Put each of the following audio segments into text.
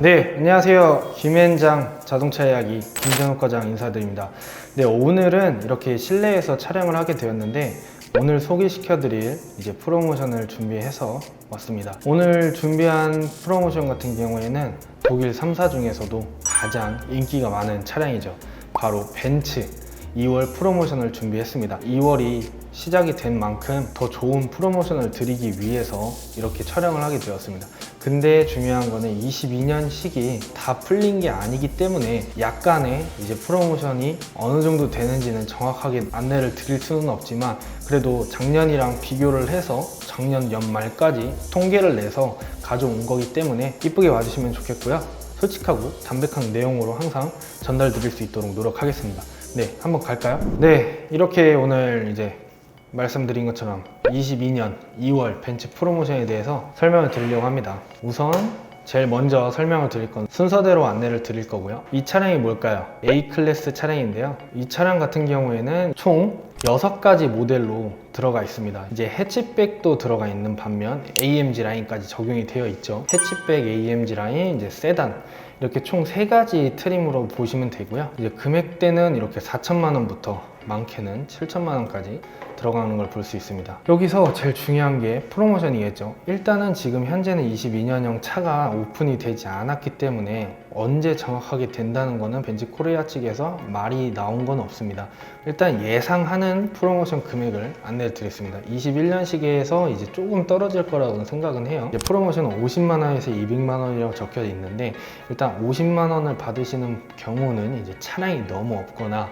네, 안녕하세요. 김현장 자동차 이야기 김정욱 과장 인사드립니다. 네, 오늘은 이렇게 실내에서 촬영을 하게 되었는데 오늘 소개시켜드릴 이제 프로모션을 준비해서 왔습니다. 오늘 준비한 프로모션 같은 경우에는 독일 3사 중에서도 가장 인기가 많은 차량이죠. 바로 벤츠 2월 프로모션을 준비했습니다. 2월이 시작이 된 만큼 더 좋은 프로모션을 드리기 위해서 이렇게 촬영을 하게 되었습니다. 근데 중요한 거는 22년식이 다 풀린 게 아니기 때문에 약간의 이제 프로모션이 어느 정도 되는지는 정확하게 안내를 드릴 수는 없지만 그래도 작년이랑 비교를 해서 작년 연말까지 통계를 내서 가져온 거기 때문에 이쁘게 봐주시면 좋겠고요. 솔직하고 담백한 내용으로 항상 전달 드릴 수 있도록 노력하겠습니다. 네, 한번 갈까요? 네, 이렇게 오늘 이제 말씀드린 것처럼 22년 2월 벤츠 프로모션에 대해서 설명을 드리려고 합니다. 우선 제일 먼저 설명을 드릴 건 순서대로 안내를 드릴 거고요. 이 차량이 뭘까요? A클래스 차량인데요. 이 차량 같은 경우에는 총 6가지 모델로 들어가 있습니다. 이제 해치백도 들어가 있는 반면 AMG 라인까지 적용이 되어 있죠. 해치백, AMG 라인, 이제 세단 이렇게 총 3가지 트림으로 보시면 되고요. 이제 금액대는 이렇게 4천만 원부터 많게는 7천만 원까지 들어가는 걸 볼 수 있습니다. 여기서 제일 중요한 게 프로모션이겠죠. 일단은 지금 현재는 22년형 차가 오픈이 되지 않았기 때문에 언제 정확하게 된다는 거는 벤츠 코리아 측에서 말이 나온 건 없습니다. 일단 예상하는 프로모션 금액을 안내 드리겠습니다. 21년 시기에서 이제 조금 떨어질 거라고 생각은 해요. 이제 프로모션은 50만 원에서 200만 원이라고 적혀 있는데 일단 50만 원을 받으시는 경우는 이제 차량이 너무 없거나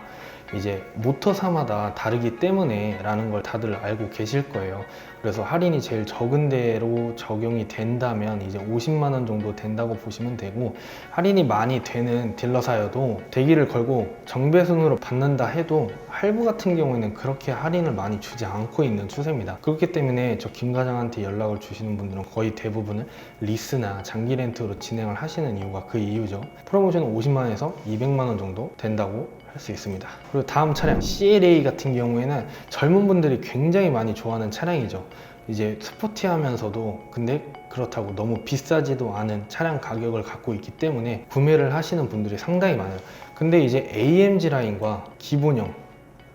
이제 모터사마다 다르기 때문에 라는 걸 다들 알고 계실 거예요. 그래서 할인이 제일 적은 데로 적용이 된다면 이제 50만 원 정도 된다고 보시면 되고, 할인이 많이 되는 딜러사여도 대기를 걸고 정배순으로 받는다 해도 할부 같은 경우에는 그렇게 할인을 많이 주지 않고 있는 추세입니다. 그렇기 때문에 저 김 과장한테 연락을 주시는 분들은 거의 대부분은 리스나 장기 렌트로 진행을 하시는 이유가 그 이유죠. 프로모션은 50만 원에서 200만 원 정도 된다고 할 수 있습니다. 그리고 다음 차량 CLA 같은 경우에는 젊은 분들이 굉장히 많이 좋아하는 차량이죠. 이제 스포티하면서도 근데 그렇다고 너무 비싸지도 않은 차량 가격을 갖고 있기 때문에 구매를 하시는 분들이 상당히 많아요. 근데 이제 AMG 라인과 기본형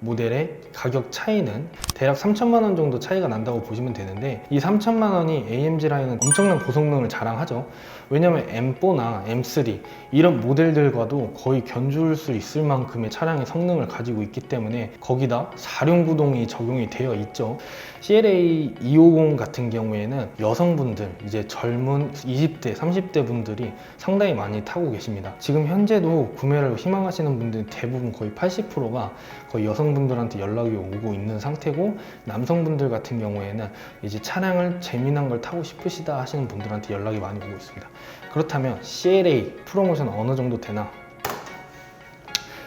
모델의 가격 차이는 대략 3천만 원 정도 차이가 난다고 보시면 되는데, 이 3천만 원이 AMG 라인은 엄청난 고성능을 자랑하죠. 왜냐면 M4나 M3 이런 모델들과도 거의 견줄 수 있을 만큼의 차량의 성능을 가지고 있기 때문에 거기다 4륜구동이 적용이 되어 있죠. CLA 250 같은 경우에는 여성분들, 이제 젊은 20대, 30대 분들이 상당히 많이 타고 계십니다. 지금 현재도 구매를 희망하시는 분들 대부분 거의 80%가 거의 여성분들한테 연락이 오고 있는 상태고, 남성분들 같은 경우에는 이제 차량을 재미난 걸 타고 싶으시다 하시는 분들한테 연락이 많이 오고 있습니다. 그렇다면 CLA 프로모션 어느 정도 되나?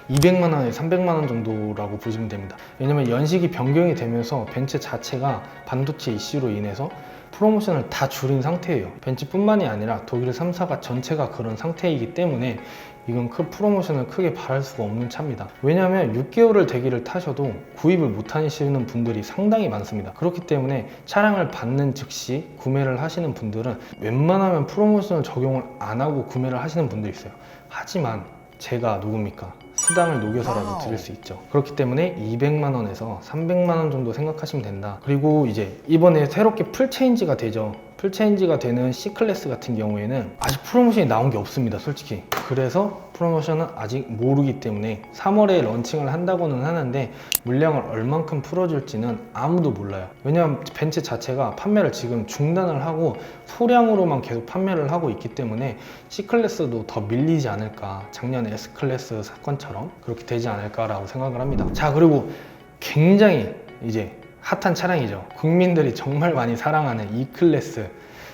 200만 원에서 300만 원 정도라고 보시면 됩니다. 왜냐면 연식이 변경이 되면서 벤츠 자체가 반도체 이슈로 인해서 프로모션을 다 줄인 상태예요. 벤츠뿐만이 아니라 독일 3사가 전체가 그런 상태이기 때문에 이건 프로모션을 크게 바랄 수가 없는 차입니다. 왜냐하면 6개월을 대기를 타셔도 구입을 못 하시는 분들이 상당히 많습니다. 그렇기 때문에 차량을 받는 즉시 구매를 하시는 분들은 웬만하면 프로모션을 적용을 안 하고 구매를 하시는 분들이 있어요. 하지만 제가 누굽니까? 수당을 녹여서라도 드릴 수 있죠. 그렇기 때문에 200만 원에서 300만 원 정도 생각하시면 된다. 그리고 이제 이번에 새롭게 풀체인지가 되죠. 풀체인지가 되는 C클래스 같은 경우에는 아직 프로모션이 나온 게 없습니다, 솔직히. 그래서 프로모션은 아직 모르기 때문에 3월에 런칭을 한다고는 하는데 물량을 얼만큼 풀어줄지는 아무도 몰라요. 왜냐하면 벤츠 자체가 판매를 지금 중단을 하고 소량으로만 계속 판매를 하고 있기 때문에 C클래스도 더 밀리지 않을까, 작년 S클래스 사건처럼 그렇게 되지 않을까라고 생각을 합니다. 자, 그리고 굉장히 이제 핫한 차량이죠. 국민들이 정말 많이 사랑하는 E클래스.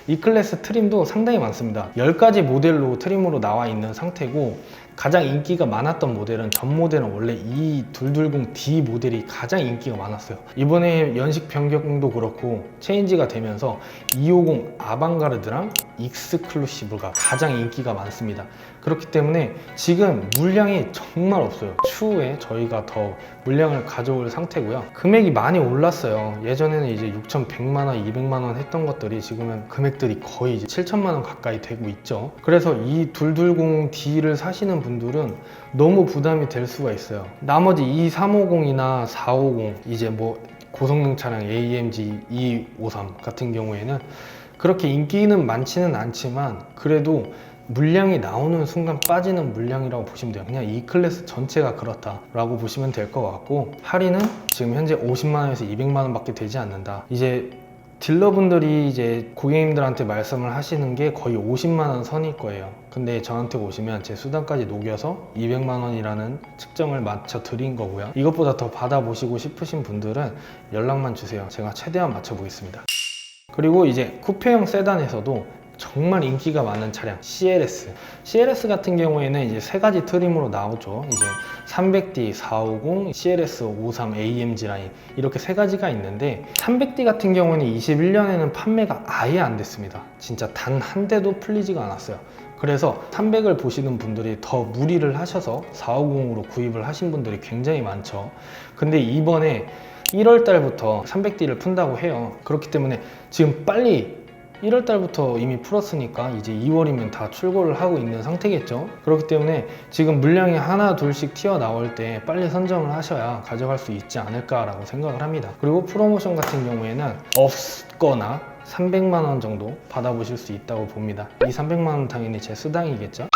E클래스 트림도 상당히 많습니다. 10가지 모델로 트림으로 나와 있는 상태고, 가장 인기가 많았던 모델은 전 모델은 원래 이 220D 모델이 가장 인기가 많았어요. 이번에 연식 변경도 그렇고 체인지가 되면서 250 아방가르드랑 익스클루시브가 가장 인기가 많습니다. 그렇기 때문에 지금 물량이 정말 없어요. 추후에 저희가 더 물량을 가져올 상태고요. 금액이 많이 올랐어요. 예전에는 이제 6,100만원, 200만원 했던 것들이 지금은 금액들이 거의 이제 7천만원 가까이 되고 있죠. 그래서 이 220D를 사시는 분들은 너무 부담이 될 수가 있어요. 나머지 이 350이나 450 이제 뭐 고성능 차량 AMG 253 같은 경우에는 그렇게 인기는 많지는 않지만 그래도 물량이 나오는 순간 빠지는 물량이라고 보시면 돼요. 그냥 이 클래스 전체가 그렇다라고 보시면 될 것 같고, 할인은 지금 현재 50만원에서 200만원 밖에 되지 않는다. 이제 딜러분들이 이제 고객님들한테 말씀을 하시는 게 거의 50만원 선일 거예요. 근데 저한테 오시면 제 수당까지 녹여서 200만원이라는 측정을 맞춰 드린 거고요. 이것보다 더 받아보시고 싶으신 분들은 연락만 주세요. 제가 최대한 맞춰 보겠습니다. 그리고 이제 쿠페형 세단에서도 정말 인기가 많은 차량 CLS 같은 경우에는 이제 세 가지 트림으로 나오죠. 이제 300D, 450, CLS 53 AMG 라인 이렇게 세 가지가 있는데 300D 같은 경우는 21년에는 판매가 아예 안 됐습니다. 진짜 단 한 대도 풀리지가 않았어요. 그래서 300을 보시는 분들이 더 무리를 하셔서 450으로 구입을 하신 분들이 굉장히 많죠. 근데 이번에 1월 달부터 300D를 푼다고 해요. 그렇기 때문에 지금 빨리 1월 달부터 이미 풀었으니까 이제 2월이면 다 출고를 하고 있는 상태겠죠. 그렇기 때문에 지금 물량이 하나 둘씩 튀어나올 때 빨리 선정을 하셔야 가져갈 수 있지 않을까라고 생각을 합니다. 그리고 프로모션 같은 경우에는 없거나 300만원 정도 받아보실 수 있다고 봅니다. 이 300만원 당연히 제 수당이겠죠.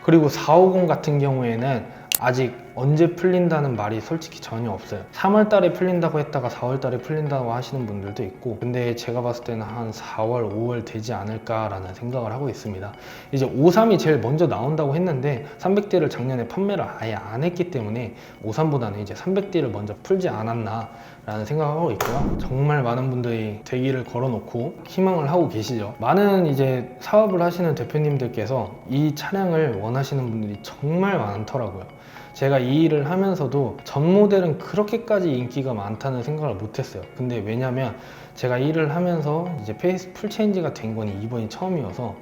그리고 450 같은 경우에는 아직 언제 풀린다는 말이 솔직히 전혀 없어요. 3월 달에 풀린다고 했다가 4월 달에 풀린다고 하시는 분들도 있고, 근데 제가 봤을 때는 한 4월, 5월 되지 않을까라는 생각을 하고 있습니다. 이제 53이 제일 먼저 나온다고 했는데 300D를 작년에 판매를 아예 안 했기 때문에 53보다는 이제 300D를 먼저 풀지 않았나 라는 생각을 하고 있고요. 정말 많은 분들이 대기를 걸어놓고 희망을 하고 계시죠. 많은 이제 사업을 하시는 대표님들께서 이 차량을 원하시는 분들이 정말 많더라고요. 제가 이 일을 하면서도 전 모델은 그렇게까지 인기가 많다는 생각을 못했어요. 근데 왜냐면 제가 일을 하면서 이제 페이스 풀체인지가 된 건 이번이 처음이어서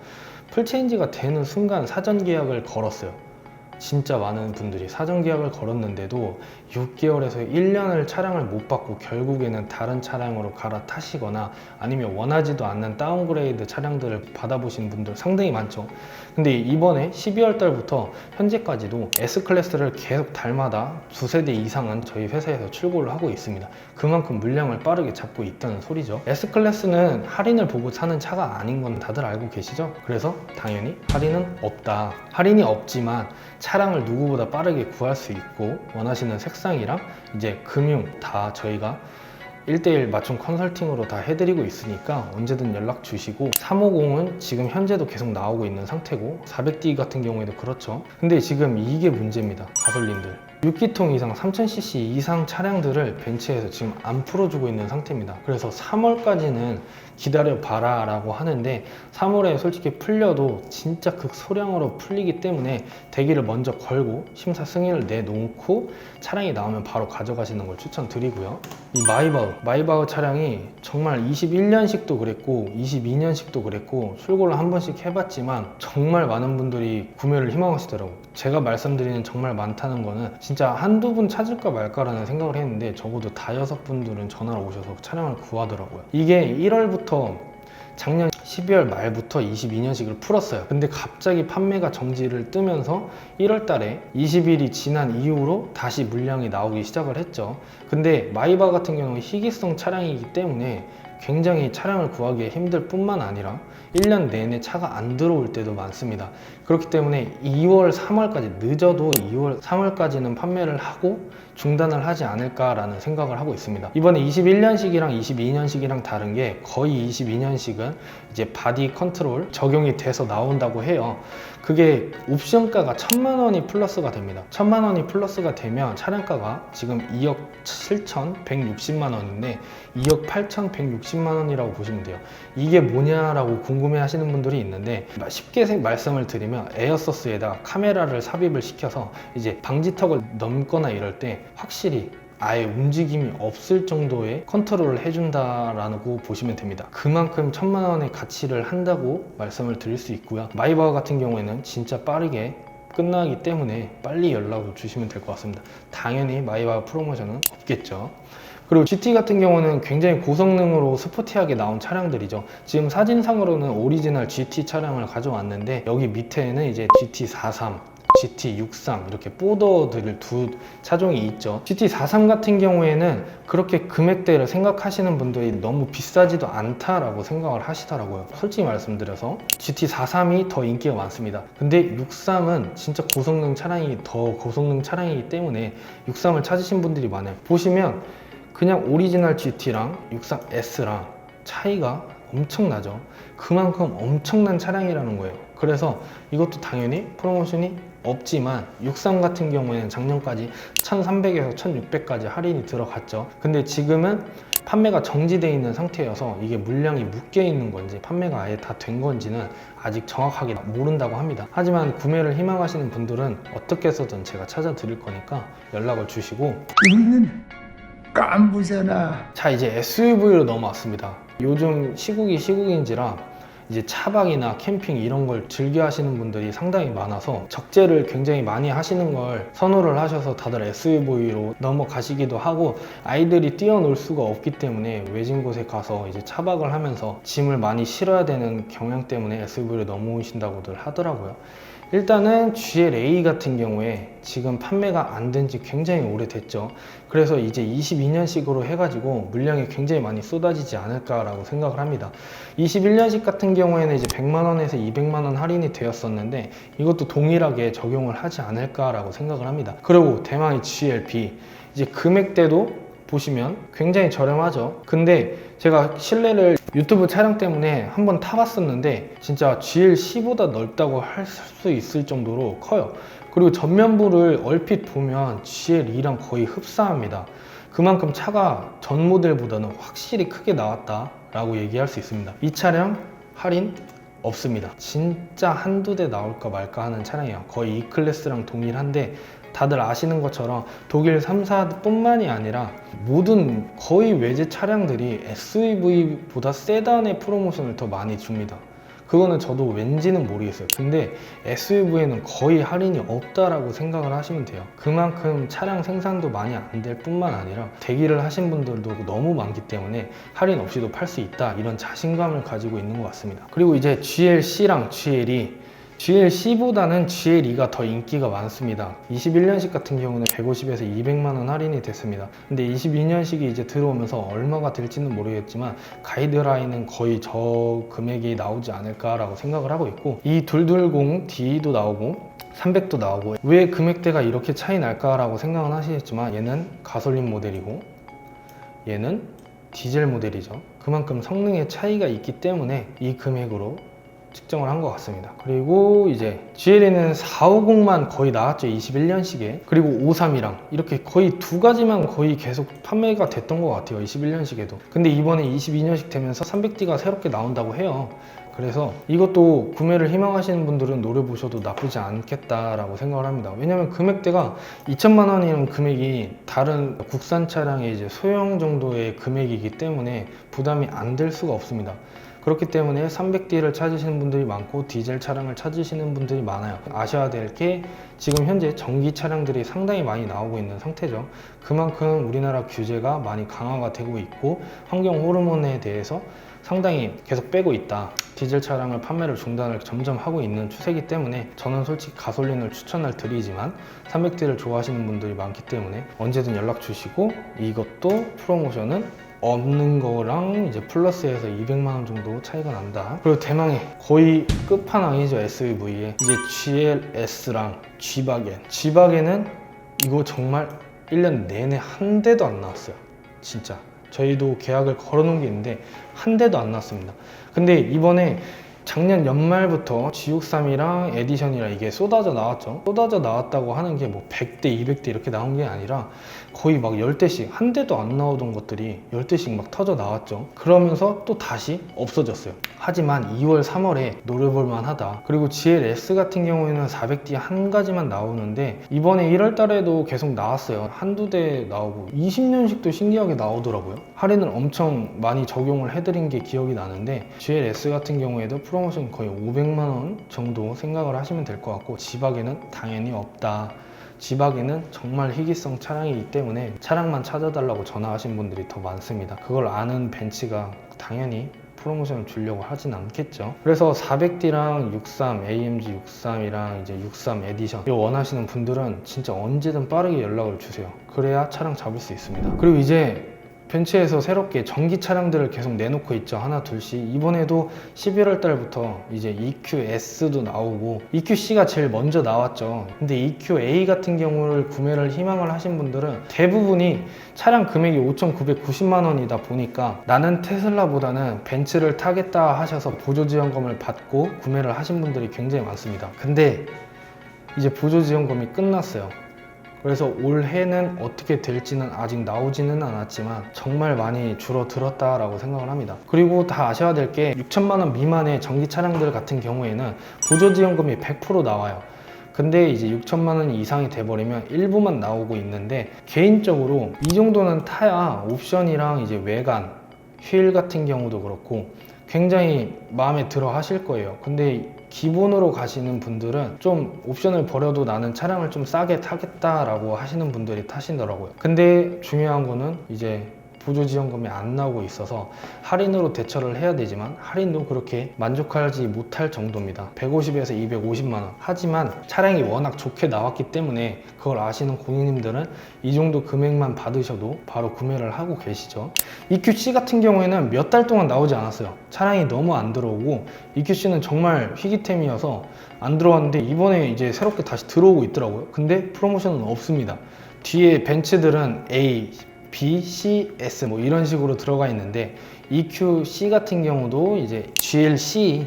풀체인지가 되는 순간 사전 계약을 걸었어요. 진짜 많은 분들이 사전 계약을 걸었는데도 6개월에서 1년을 차량을 못 받고 결국에는 다른 차량으로 갈아타시거나 아니면 원하지도 않는 다운그레이드 차량들을 받아보신 분들 상당히 많죠. 근데 이번에 12월 달부터 현재까지도 S클래스를 계속 달마다 두세 대 이상은 저희 회사에서 출고를 하고 있습니다. 그만큼 물량을 빠르게 잡고 있다는 소리죠. S클래스는 할인을 보고 사는 차가 아닌 건 다들 알고 계시죠? 그래서 당연히 할인은 없다. 할인이 없지만 차량을 누구보다 빠르게 구할 수 있고 원하시는 색상이랑 이제 금융 다 저희가 1:1 맞춤 컨설팅으로 다 해드리고 있으니까 언제든 연락 주시고, 350은 지금 현재도 계속 나오고 있는 상태고 400D 같은 경우에도 그렇죠. 근데 지금 이게 문제입니다. 가솔린들 6기통 이상 3000cc 이상 차량들을 벤츠에서 지금 안 풀어주고 있는 상태입니다. 그래서 3월까지는 기다려 봐라 라고 하는데 3월에 솔직히 풀려도 진짜 극소량으로 풀리기 때문에 대기를 먼저 걸고 심사 승인을 내놓고 차량이 나오면 바로 가져가시는 걸 추천드리고요. 이 마이바흐 차량이 정말 21년식도 그랬고 22년식도 그랬고 출고를 한 번씩 해봤지만 정말 많은 분들이 구매를 희망하시더라고요. 제가 말씀드리는 정말 많다는 거는 진짜 한두 분 찾을까 말까라는 생각을 했는데 적어도 5-6분들은 전화를 오셔서 차량을 구하더라고요. 이게 1월부터 작년 12월 말부터 22년식을 풀었어요. 근데 갑자기 판매가 정지를 뜨면서 1월 달에 20일이 지난 이후로 다시 물량이 나오기 시작을 했죠. 근데 마이바흐 같은 경우는 희귀성 차량이기 때문에 굉장히 차량을 구하기 힘들 뿐만 아니라 1년 내내 차가 안 들어올 때도 많습니다. 그렇기 때문에 2월, 3월까지 늦어도 2월, 3월까지는 판매를 하고 중단을 하지 않을까라는 생각을 하고 있습니다. 이번에 21년식이랑 22년식이랑 다른 게 거의 22년식은 이제 바디 컨트롤 적용이 돼서 나온다고 해요. 그게 옵션가가 1,000만 원이 플러스가 됩니다. 1,000만 원이 플러스가 되면 차량가가 지금 2억 7,160만 원인데 2억 8,160만 원이라고 보시면 돼요. 이게 뭐냐라고 궁금해 하시는 분들이 있는데 쉽게 말씀을 드리면 에어서스에다 카메라를 삽입을 시켜서 이제 방지턱을 넘거나 이럴 때 확실히 아예 움직임이 없을 정도의 컨트롤을 해준다라고 보시면 됩니다. 그만큼 1,000만 원의 가치를 한다고 말씀을 드릴 수 있고요. 마이바흐 같은 경우에는 진짜 빠르게 끝나기 때문에 빨리 연락을 주시면 될 것 같습니다. 당연히 마이바흐 프로모션은 없겠죠. 그리고 GT 같은 경우는 굉장히 고성능으로 스포티하게 나온 차량들이죠. 지금 사진상으로는 오리지널 GT 차량을 가져왔는데 여기 밑에는 이제 GT43, GT63 이렇게 보더들 두 차종이 있죠. GT43 같은 경우에는 그렇게 금액대를 생각하시는 분들이 너무 비싸지도 않다라고 생각을 하시더라고요. 솔직히 말씀드려서 GT43이 더 인기가 많습니다. 근데 63은 진짜 고성능 차량이 더 고성능 차량이기 때문에 63을 찾으신 분들이 많아요. 보시면 그냥 오리지널 GT랑 63S랑 차이가 엄청나죠. 그만큼 엄청난 차량이라는 거예요. 그래서 이것도 당연히 프로모션이 없지만 63 같은 경우에는 작년까지 1,300에서 1,600까지 할인이 들어갔죠. 근데 지금은 판매가 정지되어 있는 상태여서 이게 물량이 묶여 있는 건지 판매가 아예 다 된 건지는 아직 정확하게 모른다고 합니다. 하지만 구매를 희망하시는 분들은 어떻게 해서든 제가 찾아 드릴 거니까 연락을 주시고. 우리는 깐부잖아. 자, 이제 SUV로 넘어왔습니다. 요즘 시국이 시국인지라 이제 차박이나 캠핑 이런 걸 즐겨 하시는 분들이 상당히 많아서 적재를 굉장히 많이 하시는 걸 선호를 하셔서 다들 SUV로 넘어가시기도 하고, 아이들이 뛰어놀 수가 없기 때문에 외진 곳에 가서 이제 차박을 하면서 짐을 많이 실어야 되는 경향 때문에 SUV로 넘어오신다고들 하더라고요. 일단은 GLA 같은 경우에 지금 판매가 안 된 지 굉장히 오래됐죠. 그래서 이제 22년식으로 해가지고 물량이 굉장히 많이 쏟아지지 않을까라고 생각을 합니다. 21년식 같은 경우에는 이제 100만 원에서 200만 원 할인이 되었었는데 이것도 동일하게 적용을 하지 않을까라고 생각을 합니다. 그리고 대망의 GLB, 이제 금액대도 보시면 굉장히 저렴하죠. 근데 제가 실내를 유튜브 촬영 때문에 한번 타봤었는데 진짜 GLC보다 넓다고 할 수 있을 정도로 커요. 그리고 전면부를 얼핏 보면 GL2랑 거의 흡사합니다. 그만큼 차가 전 모델보다는 확실히 크게 나왔다라고 얘기할 수 있습니다. 이 차량 할인 없습니다. 진짜 한두 대 나올까 말까 하는 차량이에요. 거의 E클래스랑 동일한데 다들 아시는 것처럼 독일 3사 뿐만이 아니라 모든 거의 외제 차량들이 SUV보다 세단의 프로모션을 더 많이 줍니다. 그거는 저도 왠지는 모르겠어요. 근데 SUV에는 거의 할인이 없다라고 생각을 하시면 돼요. 그만큼 차량 생산도 많이 안 될 뿐만 아니라 대기를 하신 분들도 너무 많기 때문에 할인 없이도 팔 수 있다, 이런 자신감을 가지고 있는 것 같습니다. 그리고 이제 GLC랑 GLE, GLC보다는 GL2가 더 인기가 많습니다. 21년식 같은 경우는 150에서 200만 원 할인이 됐습니다. 근데 22년식이 이제 들어오면서 얼마가 될지는 모르겠지만 가이드라인은 거의 저 금액이 나오지 않을까라고 생각을 하고 있고, 이 220D도 나오고 300도 나오고, 왜 금액대가 이렇게 차이 날까라고 생각은 하시겠지만 얘는 가솔린 모델이고 얘는 디젤 모델이죠. 그만큼 성능의 차이가 있기 때문에 이 금액으로 측정을 한 것 같습니다. 그리고 이제 GL에는 450만 거의 나왔죠, 21년식에. 그리고 53이랑 이렇게 거의 두 가지만 거의 계속 판매가 됐던 것 같아요, 21년식에도. 근데 이번에 22년식 되면서 300D가 새롭게 나온다고 해요. 그래서 이것도 구매를 희망하시는 분들은 노려보셔도 나쁘지 않겠다라고 생각을 합니다. 왜냐면 금액대가 2천만 원이라는 금액이 다른 국산 차량의 이제 소형 정도의 금액이기 때문에 부담이 안 될 수가 없습니다. 그렇기 때문에 300D를 찾으시는 분들이 많고 디젤 차량을 찾으시는 분들이 많아요. 아셔야 될 게 지금 현재 전기 차량들이 상당히 많이 나오고 있는 상태죠. 그만큼 우리나라 규제가 많이 강화가 되고 있고 환경 호르몬에 대해서 상당히 계속 빼고 있다. 디젤 차량을 판매를 중단을 점점 하고 있는 추세이기 때문에 저는 솔직히 가솔린을 추천을 드리지만 300D를 좋아하시는 분들이 많기 때문에 언제든 연락 주시고, 이것도 프로모션은 없는 거랑 이제 플러스해서 200만 원 정도 차이가 난다. 그리고 대망의 거의 끝판왕이죠, SUV에. 이제 GLS랑 G바겐. G바겐은 이거 정말 1년 내내 한 대도 안 나왔어요. 진짜 저희도 계약을 걸어놓은 게 있는데 한 대도 안 나왔습니다. 근데 이번에 작년 연말부터 G63이랑 에디션이랑 이게 쏟아져 나왔죠. 쏟아져 나왔다고 하는 게 뭐 100대, 200대 이렇게 나온 게 아니라 거의 막 10대씩, 한 대도 안 나오던 것들이 10대씩 막 터져 나왔죠. 그러면서 또 다시 없어졌어요. 하지만 2월, 3월에 노려볼 만하다. 그리고 GLS 같은 경우에는 400D 한 가지만 나오는데 이번에 1월 달에도 계속 나왔어요. 한두 대 나오고 20년씩도 신기하게 나오더라고요. 할인을 엄청 많이 적용을 해드린 게 기억이 나는데 GLS 같은 경우에도 프로모션 거의 500만 원 정도 생각을 하시면 될 것 같고 지박에는 당연히 없다. 지박에는 정말 희귀성 차량이기 때문에 차량만 찾아달라고 전화하신 분들이 더 많습니다. 그걸 아는 벤츠가 당연히 프로모션을 주려고 하진 않겠죠. 그래서 400D랑 63, AMG 63이랑 이제 63 에디션 이거 원하시는 분들은 진짜 언제든 빠르게 연락을 주세요. 그래야 차량 잡을 수 있습니다. 그리고 이제 벤츠에서 새롭게 전기 차량들을 계속 내놓고 있죠. 하나 둘씩. 이번에도 11월 달부터 이제 EQS도 나오고 EQC가 제일 먼저 나왔죠. 근데 EQA 같은 경우를 구매를 희망을 하신 분들은 대부분이 차량 금액이 5,990만 원이다 보니까 나는 테슬라보다는 벤츠를 타겠다 하셔서 보조지원금을 받고 구매를 하신 분들이 굉장히 많습니다. 근데 이제 보조지원금이 끝났어요. 그래서 올해는 어떻게 될지는 아직 나오지는 않았지만 정말 많이 줄어들었다라고 생각을 합니다. 그리고 다 아셔야 될 게 6천만 원 미만의 전기 차량들 같은 경우에는 보조지원금이 100% 나와요. 근데 이제 6천만 원 이상이 돼버리면 일부만 나오고 있는데 개인적으로 이 정도는 타야 옵션이랑 이제 외관, 휠 같은 경우도 그렇고 굉장히 마음에 들어 하실 거예요. 근데 기본으로 가시는 분들은 좀 옵션을 버려도 나는 차량을 좀 싸게 타겠다라고 하시는 분들이 타시더라고요. 근데 중요한 거는 이제 보조지원금이 안 나오고 있어서 할인으로 대처를 해야 되지만 할인도 그렇게 만족하지 못할 정도입니다. 150에서 250만 원. 하지만 차량이 워낙 좋게 나왔기 때문에 그걸 아시는 고객님들은 이 정도 금액만 받으셔도 바로 구매를 하고 계시죠. EQC 같은 경우에는 몇 달 동안 나오지 않았어요. 차량이 너무 안 들어오고 EQC는 정말 희귀템이어서 안 들어왔는데 이번에 이제 새롭게 다시 들어오고 있더라고요. 근데 프로모션은 없습니다. 뒤에 벤츠들은 A, B, C, S 뭐 이런 식으로 들어가 있는데 EQC 같은 경우도 이제 GLC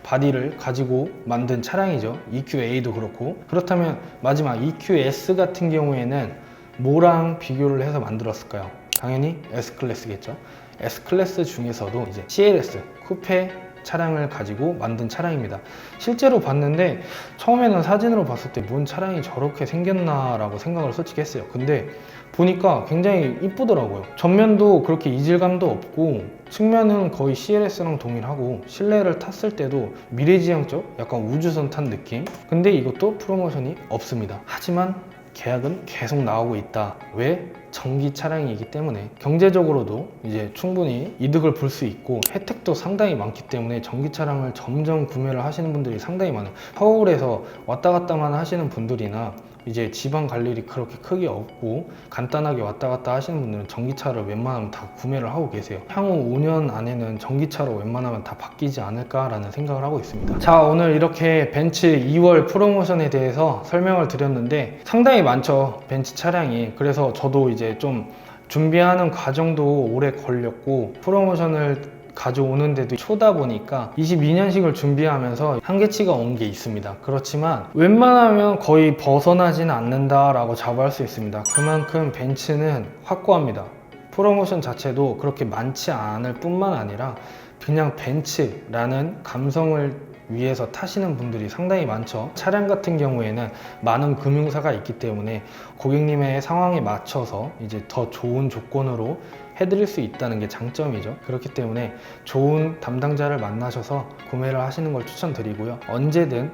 바디를 가지고 만든 차량이죠. EQA도 그렇고. 그렇다면 마지막 EQS 같은 경우에는 뭐랑 비교를 해서 만들었을까요? 당연히 S클래스겠죠. S클래스 중에서도 이제 CLS 쿠페 차량을 가지고 만든 차량입니다. 실제로 봤는데 처음에는 사진으로 봤을 때 뭔 차량이 저렇게 생겼나 라고 생각을 솔직히 했어요. 근데 보니까 굉장히 이쁘더라고요. 전면도 그렇게 이질감도 없고 측면은 거의 CLS랑 동일하고 실내를 탔을 때도 미래지향적 약간 우주선 탄 느낌. 근데 이것도 프로모션이 없습니다. 하지만 계약은 계속 나오고 있다. 왜? 전기 차량이기 때문에 경제적으로도 이제 충분히 이득을 볼 수 있고 혜택도 상당히 많기 때문에 전기 차량을 점점 구매를 하시는 분들이 상당히 많아요. 서울에서 왔다 갔다만 하시는 분들이나 이제 지방 갈 일이 그렇게 크게 없고 간단하게 왔다 갔다 하시는 분들은 전기차를 웬만하면 다 구매를 하고 계세요. 향후 5년 안에는 전기차로 웬만하면 다 바뀌지 않을까라는 생각을 하고 있습니다. 자, 오늘 이렇게 벤츠 2월 프로모션에 대해서 설명을 드렸는데 상당히 많죠, 벤츠 차량이. 그래서 저도 이제 좀 준비하는 과정도 오래 걸렸고 프로모션을 가져오는데도 초다 보니까 22년식을 준비하면서 한계치가 온 게 있습니다. 그렇지만 웬만하면 거의 벗어나지는 않는다라고 자부할 수 있습니다. 그만큼 벤츠는 확고합니다. 프로모션 자체도 그렇게 많지 않을 뿐만 아니라 그냥 벤츠라는 감성을 위해서 타시는 분들이 상당히 많죠. 차량 같은 경우에는 많은 금융사가 있기 때문에 고객님의 상황에 맞춰서 이제 더 좋은 조건으로 해드릴 수 있다는 게 장점이죠. 그렇기 때문에 좋은 담당자를 만나셔서 구매를 하시는 걸 추천드리고요. 언제든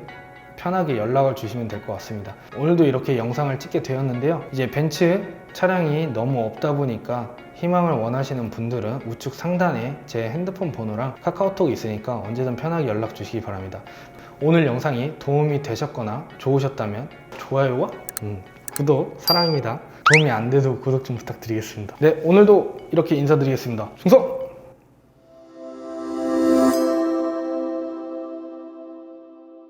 편하게 연락을 주시면 될 것 같습니다. 오늘도 이렇게 영상을 찍게 되었는데요. 이제 벤츠 차량이 너무 없다 보니까 희망을 원하시는 분들은 우측 상단에 제 핸드폰 번호랑 카카오톡이 있으니까 언제든 편하게 연락 주시기 바랍니다. 오늘 영상이 도움이 되셨거나 좋으셨다면 좋아요와 구독 사랑입니다. 도움이 안 돼도 구독 좀 부탁드리겠습니다. 네, 오늘도 이렇게 인사드리겠습니다. 충성!